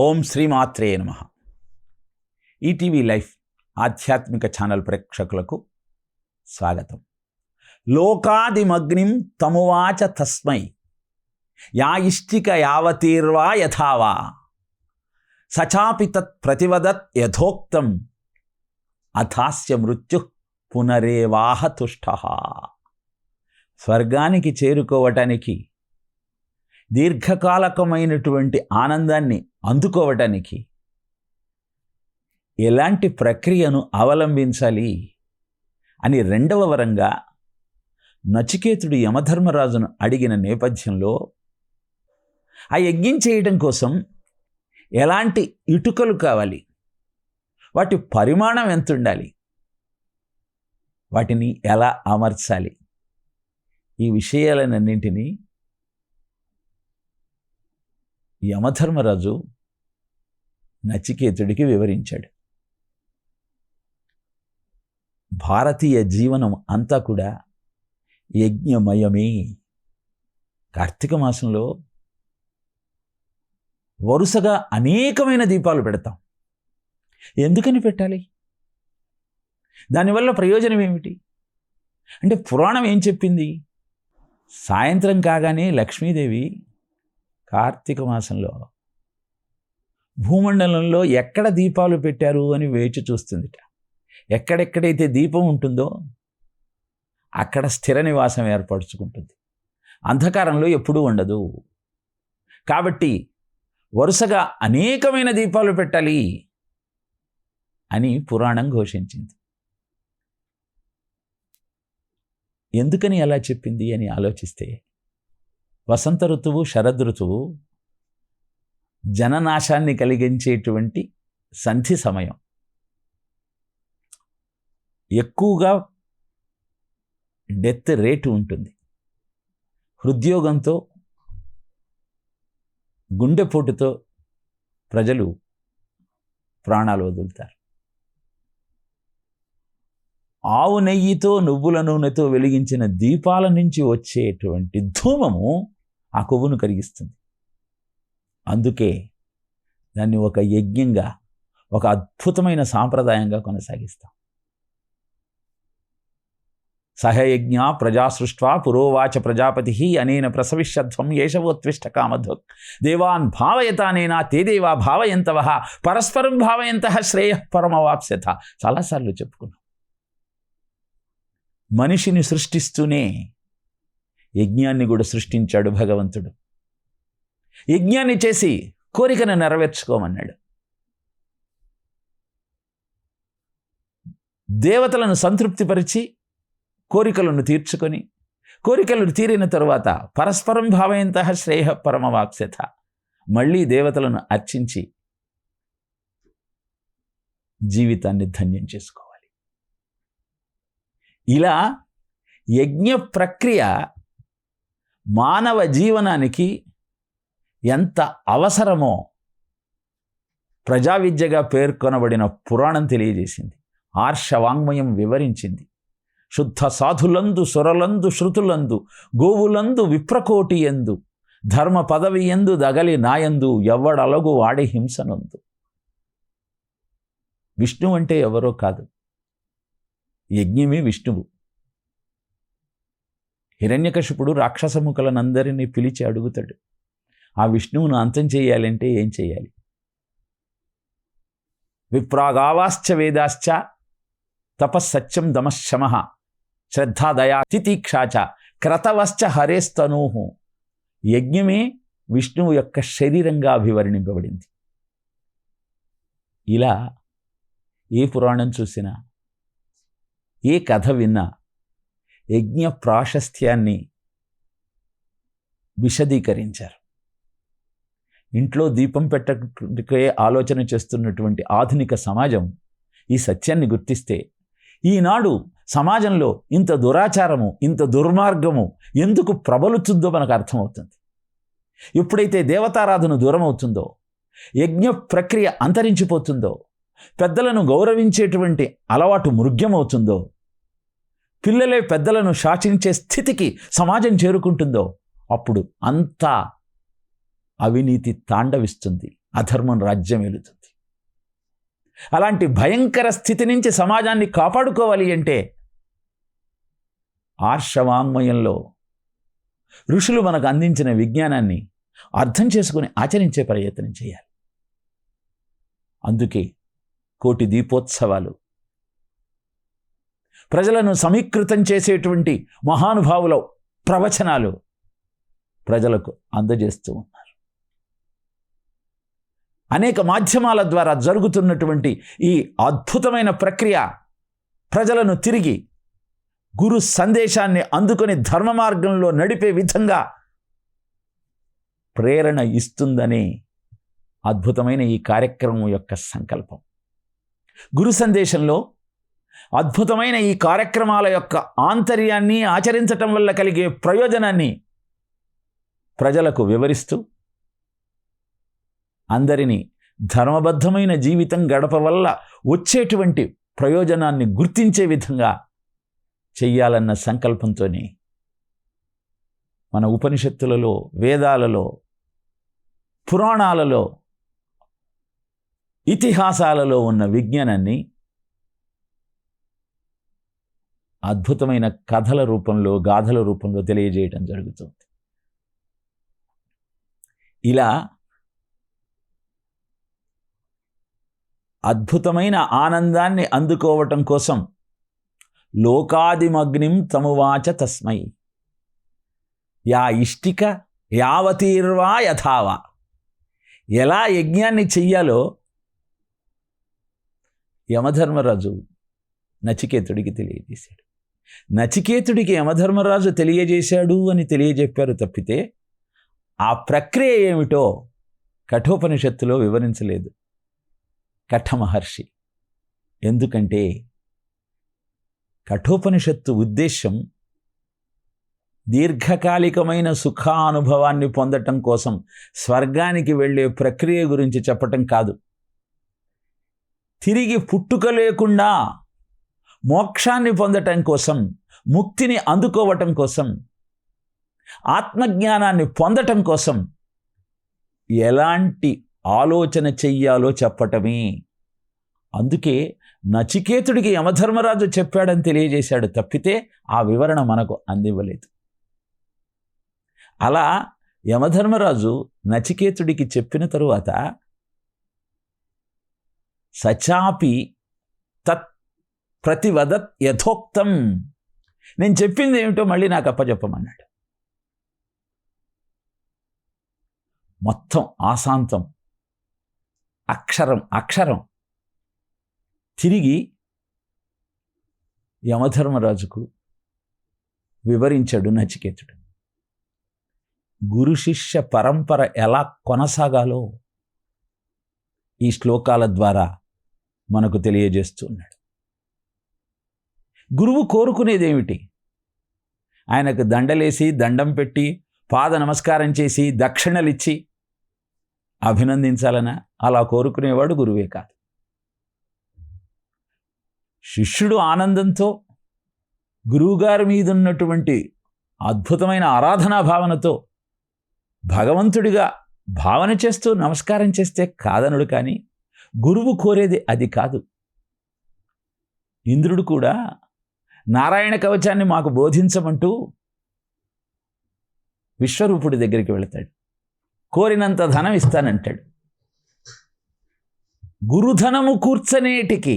ఓం శ్రీమాత్రే నమః. ETV life ఆధ్యాత్మిక ఛానల్ ప్రేక్షకులకు స్వాగతం. లోకాదిమగ్నిం తమువాచ తస్మై యా ఇష్టిక యావతీర్వా యథావా సచాపి తత్ ప్రతివదత్ యథోక్తం అథాస్య మృత్యు పునరేవాహ తుష్టః. స్వర్గానికి చేరుకోవటానికి, దీర్ఘకాలకమైనటువంటి ఆనందాన్ని అందుకోవటానికి ఎలాంటి ప్రక్రియను అవలంబించాలి అని రెండవ వరంగా నచికేతుడు యమధర్మరాజును అడిగిన నేపథ్యంలో ఆ యజ్ఞం చేయడం కోసం ఎలాంటి ఇటుకలు కావాలి, వాటి పరిమాణం ఎంత ఉండాలి, వాటిని ఎలా అమర్చాలి, ఈ విషయాలన్నింటినీ యమధర్మరాజు నచికేతుడికి వివరించాడు. భారతీయ జీవనం అంతా కూడా యజ్ఞమయమే. కార్తీక మాసంలో వరుసగా అనేకమైన దీపాలు పెడతాం. ఎందుకని పెట్టాలి? దానివల్ల ప్రయోజనం ఏమిటి అంటే, పురాణం ఏం చెప్పింది? సాయంత్రం కాగానే లక్ష్మీదేవి కార్తీక మాసంలో భూమండలంలో ఎక్కడ దీపాలు పెట్టారు అని వేచి చూస్తుందిట. ఎక్కడెక్కడైతే దీపం ఉంటుందో అక్కడ స్థిర నివాసం ఏర్పరచుకుంటుంది. అంధకారంలో ఎప్పుడూ ఉండదు. కాబట్టి వరుసగా అనేకమైన దీపాలు పెట్టాలి అని పురాణం ఘోషించింది. ఎందుకని అలా చెప్పింది అని ఆలోచిస్తే, వసంత ఋతువు, శరద్ ఋతువు జననాశాన్ని కలిగించేటువంటి సంధి సమయం. ఎక్కువగా డెత్ రేటు ఉంటుంది. హృద్యోగంతో, గుండెపోటుతో ప్రజలు ప్రాణాలు వదులుతారు. ఆవు నెయ్యితో, నువ్వుల నూనెతో వెలిగించిన దీపాల నుంచి వచ్చేటువంటి ధూమము ఆ కొవ్వును కరిగిస్తుంది. అందుకే దాన్ని ఒక యజ్ఞంగా, ఒక అద్భుతమైన సాంప్రదాయంగా కొనసాగిస్తాం. సహయజ్ఞ ప్రజా సృష్ట్వా పురోవాచ ప్రజాపతి అనేన ప్రసవిష్యధ్వం ఏషవోత్విష్ట కామధ్వక్ దేవాన్ భావయతానేనా తే దేవా భావయంతవః పరస్పరం భావయంతః శ్రేయః పరమవాప్స్యథ. చాలాసార్లు చెప్పుకున్నాం. మనిషిని సృష్టిస్తూనే యజ్ఞాన్ని కూడా సృష్టించాడు భగవంతుడు. యజ్ఞాన్ని చేసి కోరికను నెరవేర్చుకోమన్నాడు. దేవతలను సంతృప్తిపరిచి కోరికలను తీర్చుకొని, కోరికలు తీరిన తరువాత పరస్పరం భావయంతః శ్రేయః పరమవాప్స్యథ, మళ్ళీ దేవతలను అర్చించి జీవితాన్ని ధన్యం చేసుకోవాలి. ఇలా యజ్ఞ ప్రక్రియ మానవ జీవనానికి ఎంత అవసరమో ప్రజావిద్యగా పేర్కొనబడిన పురాణం తెలియజేసింది. ఆర్షవాంగ్మయం వివరించింది. శుద్ధ సాధులందు, సురలందు, శృతులందు, గోవులందు, విప్రకోటి ఎందు, ధర్మ పదవి ఎందు దగలి నాయందు, ఎవ్వడలగు వాడి హింసనందు. విష్ణు అంటే ఎవరో కాదు, యజ్ఞమే విష్ణువు. హిరణ్యకశిపుడు రాక్షసముఖులనందరినీ పిలిచి అడుగుతాడు, ఆ విష్ణువును అంతం చేయాలంటే ఏం చేయాలి? విప్రాగావాశ్చ వేదాశ్చ తపస్సత్యం దమశమః శ్రద్ధాదయా తితీక్షాచ క్రతవశ్చ హరేస్తనూః. యజ్ఞమే విష్ణువు యొక్క శరీరంగా అభివర్ణింపబడింది. ఇలా ఏ పురాణం చూసినా, ఏ కథ విన్నా యజ్ఞ ప్రాశస్త్యాన్ని విశదీకరించారు. ఇంట్లో దీపం పెట్టకే ఆలోచన చేస్తున్నటువంటి ఆధునిక సమాజం ఈ సత్యాన్ని గుర్తిస్తే, ఈనాడు సమాజంలో ఇంత దురాచారము, ఇంత దుర్మార్గము ఎందుకు ప్రబలుతుందో మనకు అర్థమవుతుంది. ఎప్పుడైతే దేవతారాధన దూరం అవుతుందో, యజ్ఞ ప్రక్రియ అంతరించిపోతుందో, పెద్దలను గౌరవించేటువంటి అలవాటు మృగ్యమవుతుందో, పిల్లలే పెద్దలను శాసించే స్థితికి సమాజం చేరుకుంటుందో, అప్పుడు అంతా అవినీతి తాండవిస్తుంది, అధర్మం రాజ్యం ఏలుతుంది. అలాంటి భయంకర స్థితి నుంచి సమాజాన్ని కాపాడుకోవాలి అంటే ఆర్షవాంగ్మయంలో ఋషులు మనకు అందించిన విజ్ఞానాన్ని అర్థం చేసుకుని ఆచరించే ప్రయత్నం చేయాలి. అందుకే కోటి దీపోత్సవాలు, ప్రజలను సమీకృతం చేసేటువంటి మహానుభావుల ప్రవచనాలు ప్రజలకు అందజేస్తూ ఉన్నారు. అనేక మాధ్యమాల ద్వారా జరుగుతున్నటువంటి ఈ అద్భుతమైన ప్రక్రియ ప్రజలను తిరిగి గురు సందేశాన్ని అందుకొని ధర్మ మార్గంలో నడిపే విధంగా ప్రేరణ ఇస్తుందని అద్భుతమైన ఈ కార్యక్రమం యొక్క సంకల్పం. గురు సందేశంలో అద్భుతమైన ఈ కార్యక్రమాల యొక్క ఆంతర్యాన్ని, ఆచరించటం వల్ల కలిగే ప్రయోజనాన్ని ప్రజలకు వివరిస్తూ అందరినీ ధర్మబద్ధమైన జీవితం గడప వల్ల వచ్చేటువంటి ప్రయోజనాన్ని గుర్తించే విధంగా చెయ్యాలన్న సంకల్పంతోనే మన ఉపనిషత్తులలో, వేదాలలో, పురాణాలలో, ఇతిహాసాలలో ఉన్న విజ్ఞానాన్ని అద్భుతమైన కథల రూపంలో, గాథల రూపంలో తెలియజేయడం జరుగుతుంది. ఇలా అద్భుతమైన ఆనందాన్ని అందుకోవటం కోసం లోకాదిమగ్నిం తమువాచ తస్మై యా ఇష్టిక యావతీర్వా యథావా. ఎలా యజ్ఞాన్ని చెయ్యాలో యమధర్మరాజు నచికేతుడికి తెలియజేశాడు. నచికేతుడికి యమధర్మరాజు తెలియజేశాడు అని తెలియజెప్పారు తప్పితే ఆ ప్రక్రియ ఏమిటో కఠోపనిషత్తులో వివరించలేదు కఠమహర్షి. ఎందుకంటే కఠోపనిషత్తు ఉద్దేశం దీర్ఘకాలికమైన సుఖానుభవాన్ని పొందటం కోసం స్వర్గానికి వెళ్ళే ప్రక్రియ గురించి చెప్పటం కాదు. తిరిగి పుట్టుక లేకుండా మోక్షాన్ని పొందటం కోసం, ముక్తిని అందుకోవటం కోసం, ఆత్మజ్ఞానాన్ని పొందటం కోసం ఎలాంటి ఆలోచన చెయ్యాలో చెప్పటమే. అందుకే నచికేతుడికి యమధర్మరాజు చెప్పాడని తెలియజేశాడు తప్పితే ఆ వివరణ మనకు అందివ్వలేదు. అలా యమధర్మరాజు నచికేతుడికి చెప్పిన తరువాత సచాపి తత్ ప్రతివదత్ యథోక్తం, నేను చెప్పింది ఏమిటో మళ్ళీ నాకు అప్పచెప్పమన్నాడు. మొత్తం ఆశాంతం, అక్షరం తిరిగి యమధర్మరాజుకు వివరించాడు నచికేతుడు. గురు శిష్య పరంపర ఎలా కొనసాగాలో ఈ శ్లోకాల ద్వారా మనకు తెలియజేస్తున్నాడు. గురువు కోరుకునేదేమిటి? ఆయనకు దండలేసి, దండం పెట్టి, పాద నమస్కారం చేసి, దక్షిణలిచ్చి అభినందించాలనా? అలా కోరుకునేవాడు గురువే కాదు. శిష్యుడు ఆనందంతో గురువుగారి మీద ఉన్నటువంటి అద్భుతమైన ఆరాధనా భావనతో భగవంతుడిగా భావన చేస్తూ నమస్కారం చేస్తే కాదనుడు. కానీ గురువు కోరేది అది కాదు. ఇంద్రుడు కూడా నారాయణ కవచాన్ని మాకు బోధించమంటూ విశ్వరూపుడి దగ్గరికి వెళతాడు. కోరినంత ధనం ఇస్తానంటాడు. గురుధనము కూర్చనేటికి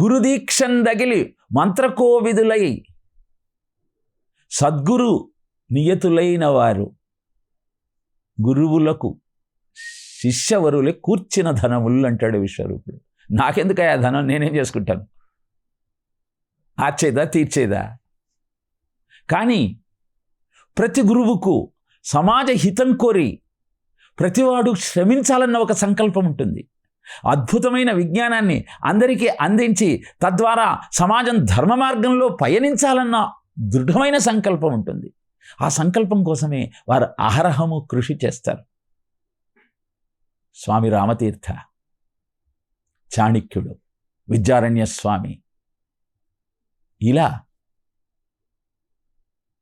గురుదీక్షం దగిలి మంత్రకోవిదులై సద్గురు నియతులైన వారు గురువులకు శిష్యవరులే కూర్చిన ధనములు అంటాడు విశ్వరూపుడు. నాకెందుకయ్యా ధనం, నేనేం చేసుకుంటాను? ఆర్చేదా, తీర్చేదా? కానీ ప్రతి గురువుకు సమాజ హితం కోరి ప్రతివాడు శ్రమించాలన్న ఒక సంకల్పం ఉంటుంది. అద్భుతమైన విజ్ఞానాన్ని అందరికీ అందించి తద్వారా సమాజం ధర్మ మార్గంలో పయనించాలన్న దృఢమైన సంకల్పం ఉంటుంది. ఆ సంకల్పం కోసమే వారు అహరహము కృషి చేస్తారు. స్వామి రామతీర్థ, చాణక్యుడు, విద్యారణ్య స్వామి, ఇలా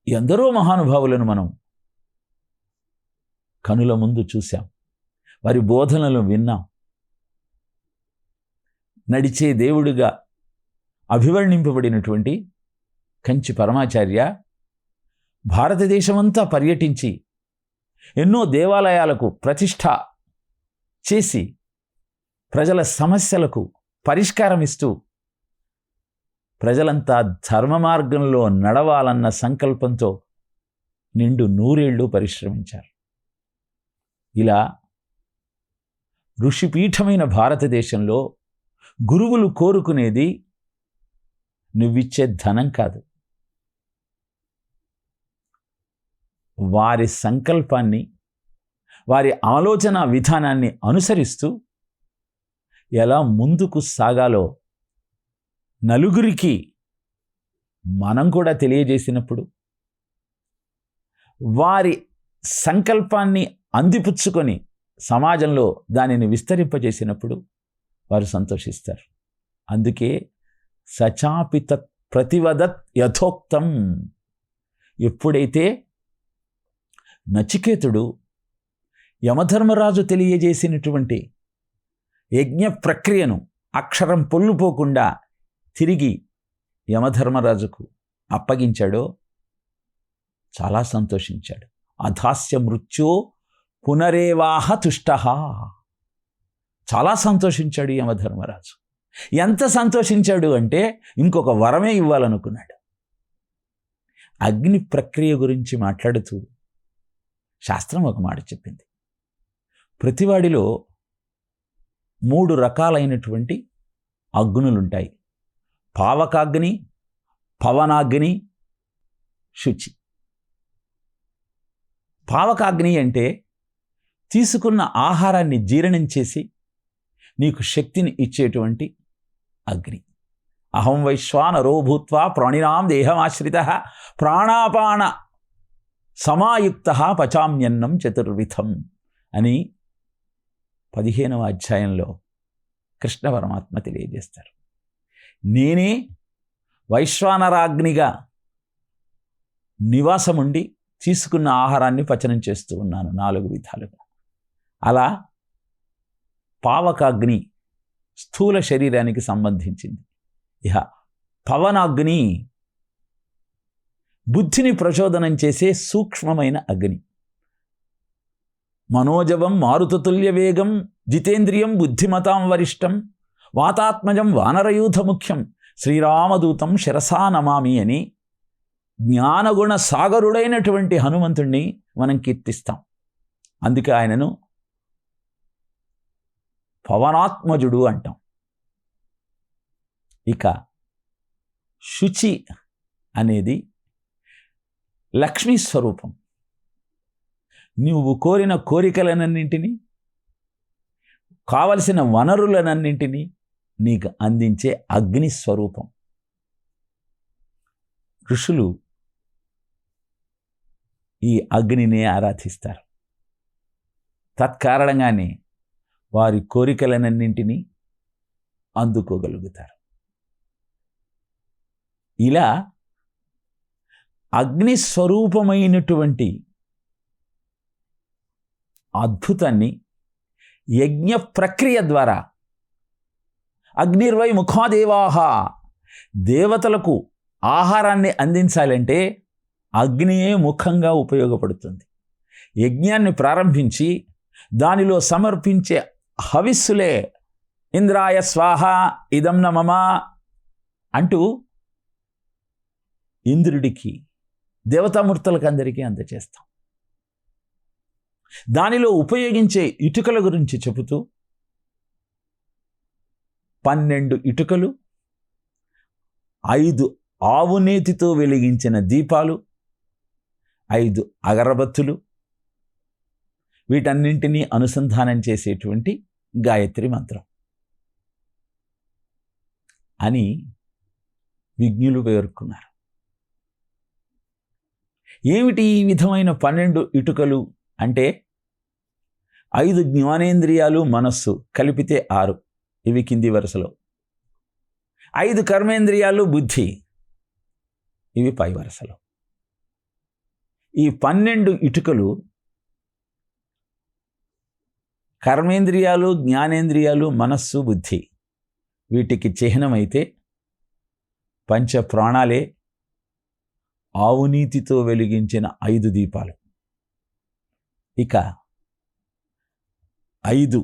ఎందరో మహానుభావులను మనం కనుల ముందు చూశాం. వారి బోధనలు విన్నాం. నడిచే దేవుడిగా అభివర్ణింపబడినటువంటి కంచి పరమాచార్య భారతదేశమంతా పర్యటించి ఎన్నో దేవాలయాలకు ప్రతిష్ఠ చేసి ప్రజల సమస్యలకు పరిష్కారం ఇస్తూ ప్రజలంతా ధర్మ మార్గంలో నడవాలన్న సంకల్పంతో నిండు 100 ఏళ్ళు పరిశ్రమించారు. ఇలా ఋషిపీఠమైన భారతదేశంలో గురువులు కోరుకునేది నువ్విచ్చే ధనం కాదు, వారి సంకల్పాన్ని, వారి ఆలోచన విధానాన్ని అనుసరిస్తూ ఎలా ముందుకు సాగాలో నలుగురికి మనం కూడా తెలియజేసినప్పుడు, వారి సంకల్పాన్ని అందిపుచ్చుకొని సమాజంలో దానిని విస్తరింపజేసినప్పుడు వారు సంతోషిస్తారు. అందుకే సచాపి తత్ ప్రతివదత్ యథోక్తం. ఎప్పుడైతే నచికేతుడు యమధర్మరాజు తెలియజేసినటువంటి యజ్ఞ ప్రక్రియను అక్షరం పొల్లుపోకుండా తిరిగి యమధర్మరాజుకు అప్పగించాడో చాలా సంతోషించాడు. అధాస్య మృత్యో పునరేవాహ తుష్టః. చాలా సంతోషించాడు యమధర్మరాజు. ఎంత సంతోషించాడు అంటే ఇంకొక వరమే ఇవ్వాలనుకున్నాడు. అగ్ని ప్రక్రియ గురించి మాట్లాడుతూ శాస్త్రం ఒక మాట చెప్పింది. ప్రతివాడిలో 3 రకాలైనటువంటి అగ్నులుంటాయి. పావకాగ్ని, పవనాగ్ని, శుచి. పావకాగ్ని అంటే తీసుకున్న ఆహారాన్ని జీర్ణం చేసి నీకు శక్తిని ఇచ్చేటువంటి అగ్ని. అహం వైశ్వానరో భూత్వా ప్రాణినాం దేహమాశ్రితః ప్రాణాపాన సమాయుక్తః పచామ్యన్నం చతుర్విధం అని 15వ అధ్యాయంలో కృష్ణ పరమాత్మ తెలియజేస్తారు. నేనే వైశ్వానరాగ్నిగా నివాసముండి తీసుకున్న ఆహారాన్ని పచనం చేస్తూ ఉన్నాను 4 విధాలుగా. అలా పావకాగ్ని స్థూల శరీరానికి సంబంధించింది. ఇహ పవనాగ్ని బుద్ధిని ప్రచోదనం చేసే సూక్ష్మమైన అగ్ని. మనోజవం మారుతతుల్య వేగం జితేంద్రియం బుద్ధిమతాం వరిష్టం వాతాత్మజం వానరయూథ ముఖ్యం శ్రీరామదూతం శిరసా నమామి అని జ్ఞానగుణ సాగరుడైనటువంటి హనుమంతుణ్ణి మనం కీర్తిస్తాం. అందుకే ఆయనను పవనాత్మజుడు అంటాం. ఇక శుచి అనేది లక్ష్మీ స్వరూపం. నువ్వు కోరిన కోరికలనన్నింటినీ, కావలసిన వనరులనన్నింటినీ నీకు అందించే అగ్ని స్వరూపం. ఋషులు ఈ అగ్నినే ఆరాధిస్తారు. తత్కారణంగానే వారి కోరికలనన్నింటినీ అందుకోగలుగుతారు. ఇలా అగ్ని స్వరూపమైనటువంటి అద్భుతాన్ని యజ్ఞ ప్రక్రియ ద్వారా అగ్నిర్వై ముఖాదేవాహ, దేవతలకు ఆహారాన్ని అందించాలంటే అగ్నియే ముఖంగా ఉపయోగపడుతుంది. యజ్ఞాన్ని ప్రారంభించి దానిలో సమర్పించే హవిస్సులే ఇంద్రాయ స్వాహ ఇదం న మమ అంటూ ఇంద్రుడికి, దేవతామూర్తులకు అందరికీ అందజేస్తాం. దానిలో ఉపయోగించే ఇటుకల గురించి చెబుతూ 12 ఇటుకలు, 5 ఆవునేతితో వెలిగించిన దీపాలు, 5 అగరబత్తులు, వీటన్నింటినీ అనుసంధానం చేసేటువంటి గాయత్రి మంత్రం అని విజ్ఞులు పేర్కొన్నారు. ఏమిటి ఈ విధమైన 12 ఇటుకలు అంటే 5 జ్ఞానేంద్రియాలు, మనస్సు కలిపితే 6, ఇవి కింది వరుసలో. 5 కర్మేంద్రియాలు, బుద్ధి, ఇవి పై వరుసలో. ఈ 12 ఇటుకలు కర్మేంద్రియాలు, జ్ఞానేంద్రియాలు, మనస్సు, బుద్ధి వీటికి చిహ్నమైతే పంచ ప్రాణాలే ఆవునీతితో వెలిగించిన 5 దీపాలు. ఇక 5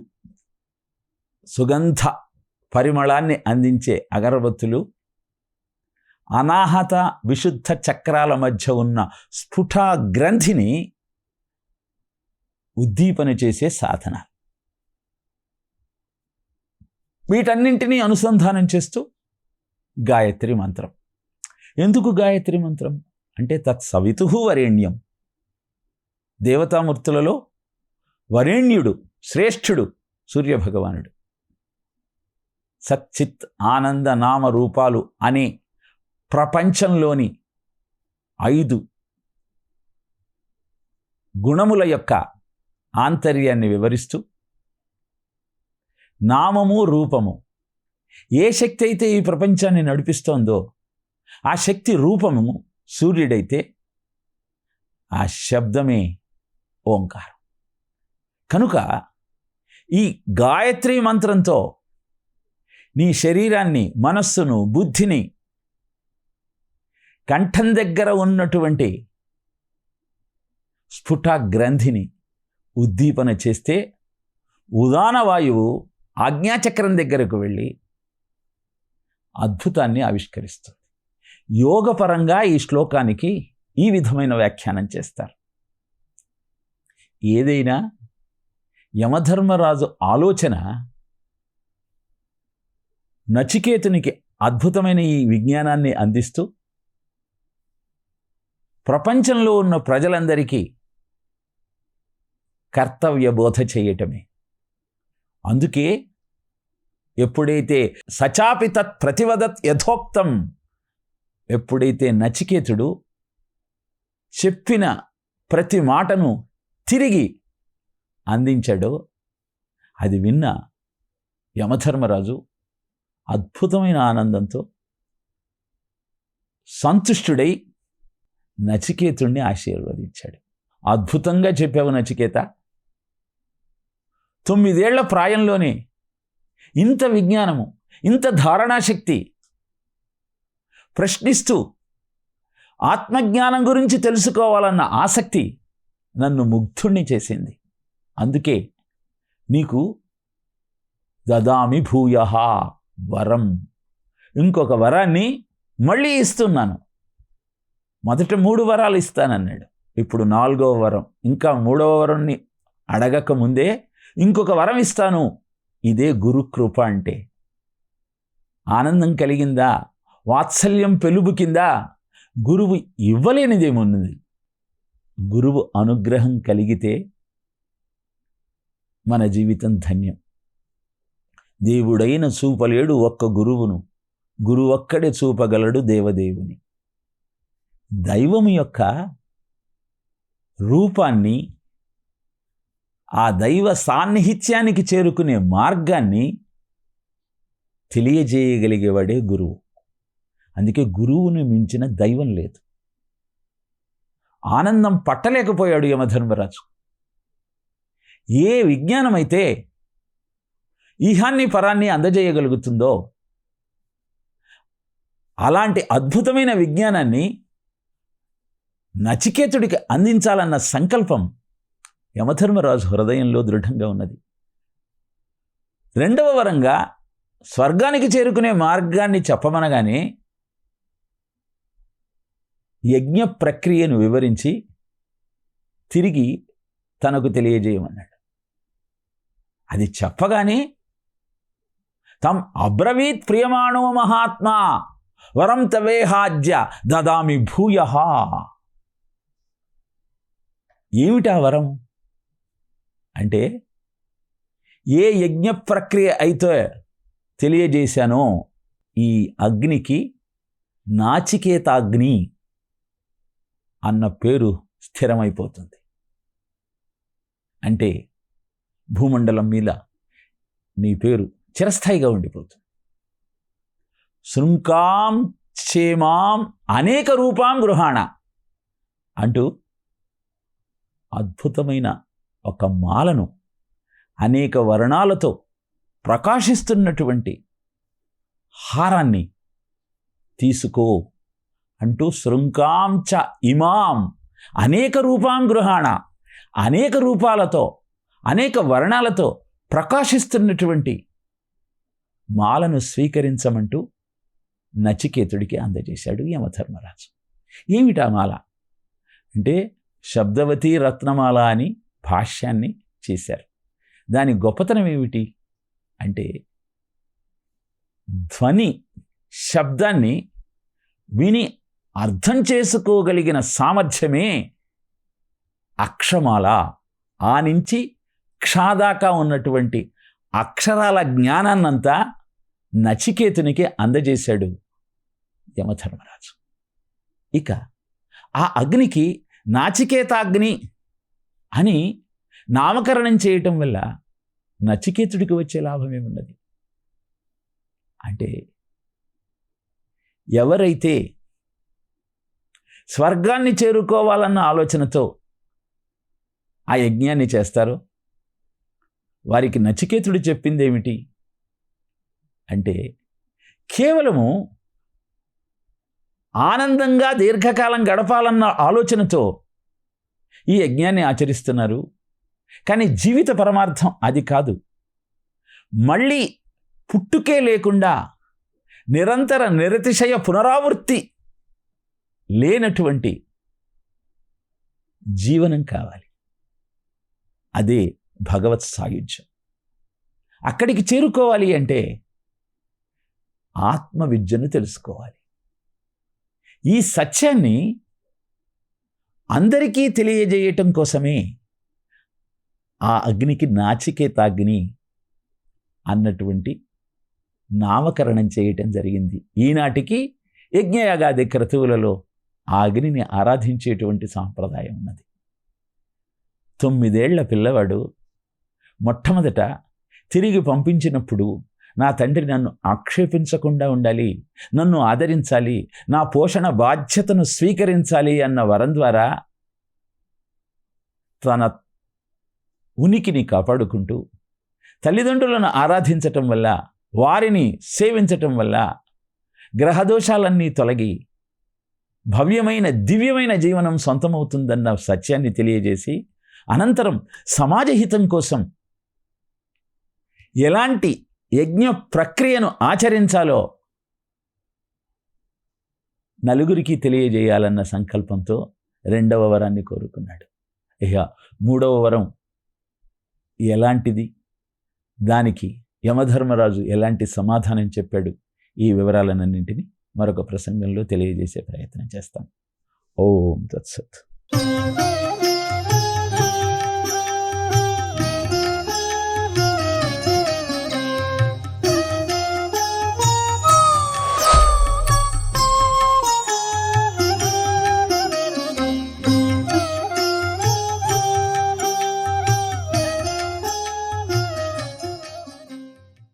సుగంధ పరిమళాన్ని అందించే అగరబత్తులు అనాహత విశుద్ధ చక్రాల మధ్య ఉన్న స్ఫుట గ్రంథిని ఉద్దీపన చేసే సాధన. వీటన్నింటినీ అనుసంధానం చేస్తూ గాయత్రి మంత్రం. ఎందుకు గాయత్రి మంత్రం అంటే తత్సవితుః వరేణ్యం. దేవతామూర్తులలో వరేణ్యుడు, శ్రేష్ఠుడు సూర్యభగవానుడు. సచ్చిత్ ఆనంద నామ రూపాలు అనే ప్రపంచంలోని 5 గుణముల యొక్క ఆంతర్యాన్ని వివరిస్తూ నామము, రూపము, ఏ శక్తి అయితే ఈ ప్రపంచాన్ని నడిపిస్తోందో ఆ శక్తి రూపము సూర్యుడైతే ఆ శబ్దమే ఓంకారం. కనుక ఈ గాయత్రి మంత్రంతో నీ శరీరాన్ని, మనస్సును, బుద్ధిని కంఠం దగ్గర ఉన్నటువంటి స్ఫుట గ్రంథిని ఉద్దీపన చేస్తే ఉదాన వాయువు ఆజ్ఞాచక్రం దగ్గరకు వెళ్ళి అద్భుతాన్ని ఆవిష్కరిస్తుంది. యోగపరంగా ఈ శ్లోకానికి ఈ విధమైన వ్యాఖ్యానం చేస్తారు. ఏదైనా యమధర్మరాజు ఆలోచన నచికేతునికి అద్భుతమైన ఈ విజ్ఞానాన్ని అందిస్తూ ప్రపంచంలో ఉన్న ప్రజలందరికీ కర్తవ్య బోధ చేయటమే. అందుకే ఎప్పుడైతే సచాపి తత్ ప్రతివదత్ యథోక్తం, ఎప్పుడైతే నచికేతుడు చెప్పిన ప్రతి మాటను తిరిగి అందించాడో అది విన్న యమధర్మరాజు అద్భుతమైన ఆనందంతో సంతుష్టుడై నచికేతుణ్ణి ఆశీర్వదించాడు. అద్భుతంగా చెప్పావు నచికేత, 9 ఏళ్ల ప్రాయంలోనే ఇంత విజ్ఞానము, ఇంత ధారణాశక్తి, ప్రశ్నిస్తూ ఆత్మజ్ఞానం గురించి తెలుసుకోవాలన్న ఆసక్తి నన్ను ముగ్ధుణ్ణి చేసింది. అందుకే నీకు దదామి భూయః వరం, ఇంకొక వరాన్ని మళ్ళీ ఇస్తున్నాను. మొదట 3 వరాలు ఇస్తానన్నాడు, ఇప్పుడు 4వ వరం, ఇంకా 3వ వరంని అడగక ముందే ఇంకొక వరం ఇస్తాను. ఇదే గురుకృప అంటే. ఆనందం కలిగిందా, వాత్సల్యం పెలుబుకిందా, గురువు ఇవ్వలేనిదేమున్నది. గురువు అనుగ్రహం కలిగితే మన జీవితం ధన్యం. దేవుడైన చూపలేడు ఒక్క గురువును, గురువొక్కడే చూపగలడు దేవదేవుని. దైవం యొక్క రూపాన్ని, ఆ దైవ సాన్నిహిత్యానికి చేరుకునే మార్గాన్ని తెలియజేయగలిగేవాడే గురువు. అందుకే గురువుని మించిన దైవం లేదు. ఆనందం పట్టలేకపోయాడు యమధర్మరాజు. ఏ విజ్ఞానమైతే ఈహాన్ని పరాన్ని అందజేయగలుగుతుందో అలాంటి అద్భుతమైన విజ్ఞానాన్ని నచికేతుడికి అందించాలన్న సంకల్పం యమధర్మరాజు హృదయంలో దృఢంగా ఉన్నది. 2వ వరంగా స్వర్గానికి చేరుకునే మార్గాన్ని చెప్పమనగానే యజ్ఞ ప్రక్రియను వివరించి తిరిగి తనకు తెలియజేయమన్నాడు. అది చెప్పగానే తం అబ్రవీత్ ప్రియమాణో మహాత్మా వరం తవేహాజ్య దదామి భూయః. ఏమిటా వరం అంటే, ఏ యజ్ఞ ప్రక్రియ అయితే తెలియజేశానో ఈ అగ్నికి నాచికేతాగ్ని అన్న పేరు స్థిరమైపోతుంది. అంటే భూమండలం మీద నీ పేరు చిరస్థాయిగా ఉండిపోతుంది. శృంకాం క్షేమాం అనేక రూపాం గృహాణ అంటూ అద్భుతమైన ఒక మాలను అనేక వర్ణాలతో ప్రకాశిస్తున్నటువంటి హారాన్ని తీసుకో అంటూ శృంకాం చ ఇమాం అనేక రూపాం గృహాణ, అనేక రూపాలతో అనేక వర్ణాలతో ప్రకాశిస్తున్నటువంటి మాలను స్వీకరించమంటూ నచికేతుడికి అందజేశాడు యమధర్మరాజు. ఏమిటా మాల అంటే శబ్దవతి రత్నమాల అని భాష్యాన్ని చేశారు. దాని గొప్పతనం ఏమిటి అంటే ధ్వని శబ్దాన్ని విని అర్థం చేసుకోగలిగిన సామర్థ్యమే అక్షమాల. ఆ నుంచి క్షాదాకా ఉన్నటువంటి అక్షరాల జ్ఞానాన్నంతా నచికేతునికి అందజేశాడు యమధర్మరాజు. ఇక ఆ అగ్నికి నాచికేతాగ్ని అని నామకరణం చేయటం వల్ల నచికేతుడికి వచ్చే లాభం ఏమున్నది అంటే, ఎవరైతే స్వర్గాన్ని చేరుకోవాలన్న ఆలోచనతో ఆ యజ్ఞాన్ని చేస్తారో వారికి నచికేతుడు చెప్పింది ఏమిటి అంటే, కేవలము ఆనందంగా దీర్ఘకాలం గడపాలన్న ఆలోచనతో ఈ యజ్ఞాన్ని ఆచరిస్తున్నారు. కానీ జీవిత పరమార్థం అది కాదు. మళ్ళీ పుట్టుకే లేకుండా నిరంతర నిరతిశయ పునరావృత్తి లేనటువంటి జీవనం కావాలి. అదే భగవత్ సాయుధ్యం. అక్కడికి చేరుకోవాలి అంటే ఆత్మవిద్యను తెలుసుకోవాలి. ఈ సత్యాన్ని అందరికీ తెలియజేయటం కోసమే ఆ అగ్నికి నాచికేతాగ్ని అన్నటువంటి నామకరణం చేయటం జరిగింది. ఈనాటికి యజ్ఞయాగాది క్రతువులలో ఆ అగ్నిని ఆరాధించేటువంటి సాంప్రదాయం ఉన్నది. 9 ఏళ్ల పిల్లవాడు మొట్టమొదట తిరిగి పంపించినప్పుడు నా తండ్రి నన్ను ఆక్షేపించకుండా ఉండాలి, నన్ను ఆదరించాలి, నా పోషణ బాధ్యతను స్వీకరించాలి అన్న వరం ద్వారా తన ఉనికిని కాపాడుకుంటూ తల్లిదండ్రులను ఆరాధించటం వల్ల, వారిని సేవించటం వల్ల గ్రహదోషాలన్నీ తొలగి భవ్యమైన దివ్యమైన జీవనం సొంతమవుతుందన్న సత్యాన్ని తెలియజేసి, అనంతరం సమాజహితం కోసం ఎలాంటి యజ్ఞ ప్రక్రియను ఆచరించాలో నలుగురికి తెలియజేయాలన్న సంకల్పంతో 2వ వరాన్ని కోరుకున్నాడు. ఇక 3వ వరం ఎలాంటిది, దానికి యమధర్మరాజు ఎలాంటి సమాధానం చెప్పాడు, ఈ వివరాలన్నింటినీ మరొక ప్రసంగంలో తెలియజేసే ప్రయత్నం చేస్తాం. ఓం తత్సత్.